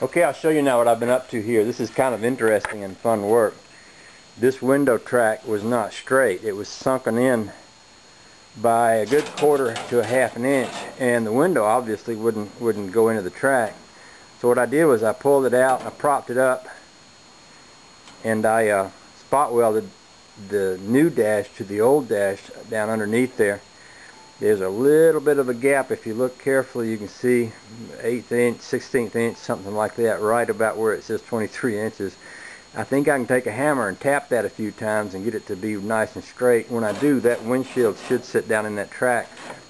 Okay, I'll show you now what I've been up to here. This is kind of interesting and fun work. This window track was not straight. It was sunken in by a good 1/4 to a 1/2 inch, and the window obviously wouldn't go into the track. So what I did was I pulled it out, I propped it up, and I spot welded the new dash to the old dash down underneath there. There's a little bit of a gap. If you look carefully, you can see 1/8 inch, 1/16 inch, something like that, right about where it says 23 inches. I think I can take a hammer and tap that a few times and get it to be nice and straight. When I do, that windshield should sit down in that track.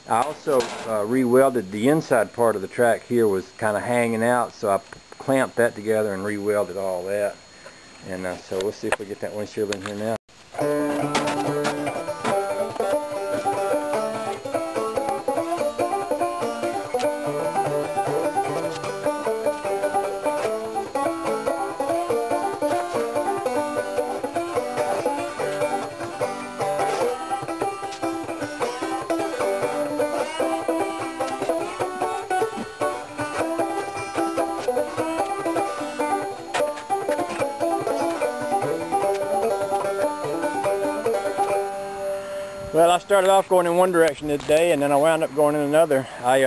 I also re-welded the inside part of the track here, was kind of hanging out, so I clamped that together and re-welded all that. And so we'll see if we get that windshield in here now. Well, I started off going in one direction today, and then I wound up going in another. I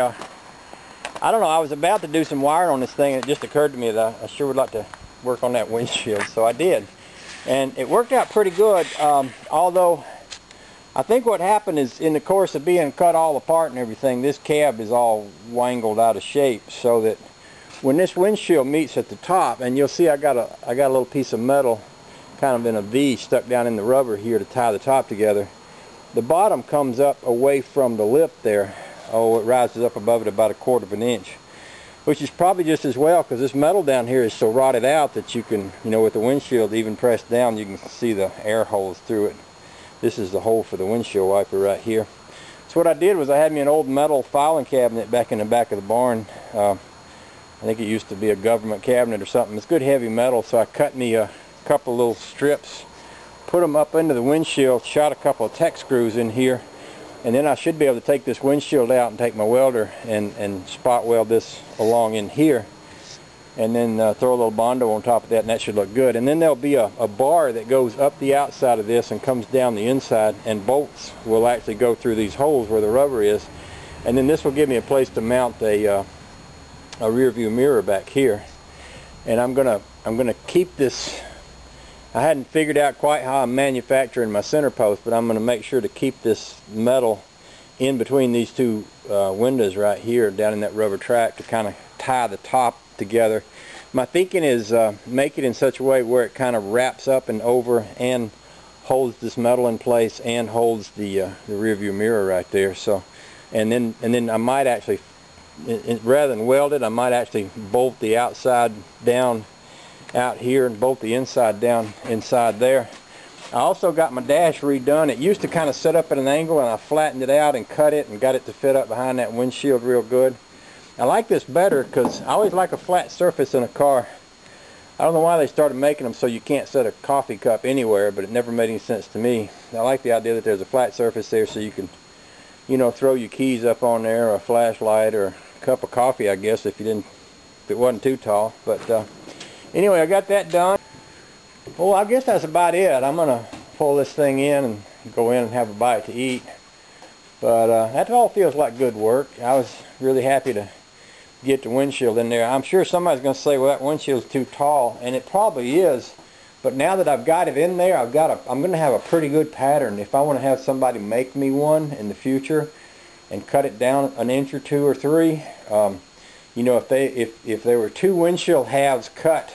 don't know, I was about to do some wiring on this thing, and it just occurred to me that I sure would like to work on that windshield, so I did. And it worked out pretty good, although I think what happened is, in the course of being cut all apart and everything, this cab is all wangled out of shape, so that when this windshield meets at the top, and you'll see I got a little piece of metal kind of in a V stuck down in the rubber here to tie the top together. The bottom comes up away from the lip there. Oh, it rises up above it about 1/4 inch, which is probably just as well, because this metal down here is so rotted out that you can, you know, with the windshield even pressed down, you can see the air holes through it. This is the hole for the windshield wiper right here. So what I did was I had me an old metal filing cabinet back in the back of the barn. I think it used to be a government cabinet or something. It's good heavy metal, so I cut me a couple little strips, put them up into the windshield, shot a couple of Tech screws in here, and then I should be able to take this windshield out and take my welder and spot weld this along in here, and then throw a little Bondo on top of that, and that should look good. And then there'll be a bar that goes up the outside of this and comes down the inside, and bolts will actually go through these holes where the rubber is, and then this will give me a place to mount a rear view mirror back here. And I'm gonna keep this. I hadn't figured out quite how I'm manufacturing my center post, but I'm going to make sure to keep this metal in between these two windows right here down in that rubber track to kind of tie the top together. My thinking is make it in such a way where it kind of wraps up and over and holds this metal in place and holds the rear view mirror right there. So, and then I might actually, rather than weld it, I might actually bolt the outside down out here and bolt the inside down inside there. I also got my dash redone. It used to kind of sit up at an angle, and I flattened it out and cut it and got it to fit up behind that windshield real good. I like this better because I always like a flat surface in a car. I don't know why they started making them so you can't set a coffee cup anywhere, but it never made any sense to me. I like the idea that there's a flat surface there so you can, you know, throw your keys up on there, or a flashlight, or a cup of coffee, I guess, if it wasn't too tall. But anyway, I got that done. Well, I guess that's about it. I'm going to pull this thing in and go in and have a bite to eat. But that all feels like good work. I was really happy to get the windshield in there. I'm sure somebody's going to say, well, that windshield's too tall, and it probably is. But now that I've got it in there, I'm going to have a pretty good pattern. If I want to have somebody make me one in the future and cut it down an inch or 2 or 3, you know, if there were 2 windshield halves cut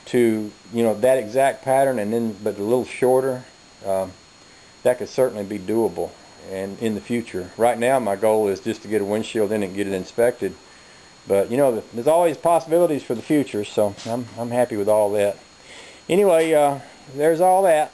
to, you know, that exact pattern, and then but a little shorter, that could certainly be doable. And in the future, right now my goal is just to get a windshield in and get it inspected. But you know, there's always possibilities for the future, so I'm happy with all that. Anyway, there's all that.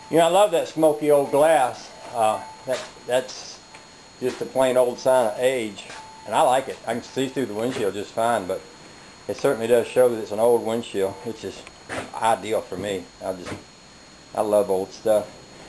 You know, I love that smoky old glass. That's just a plain old sign of age, and I like it. I can see through the windshield just fine, but it certainly does show that it's an old windshield, which is ideal for me. I love old stuff.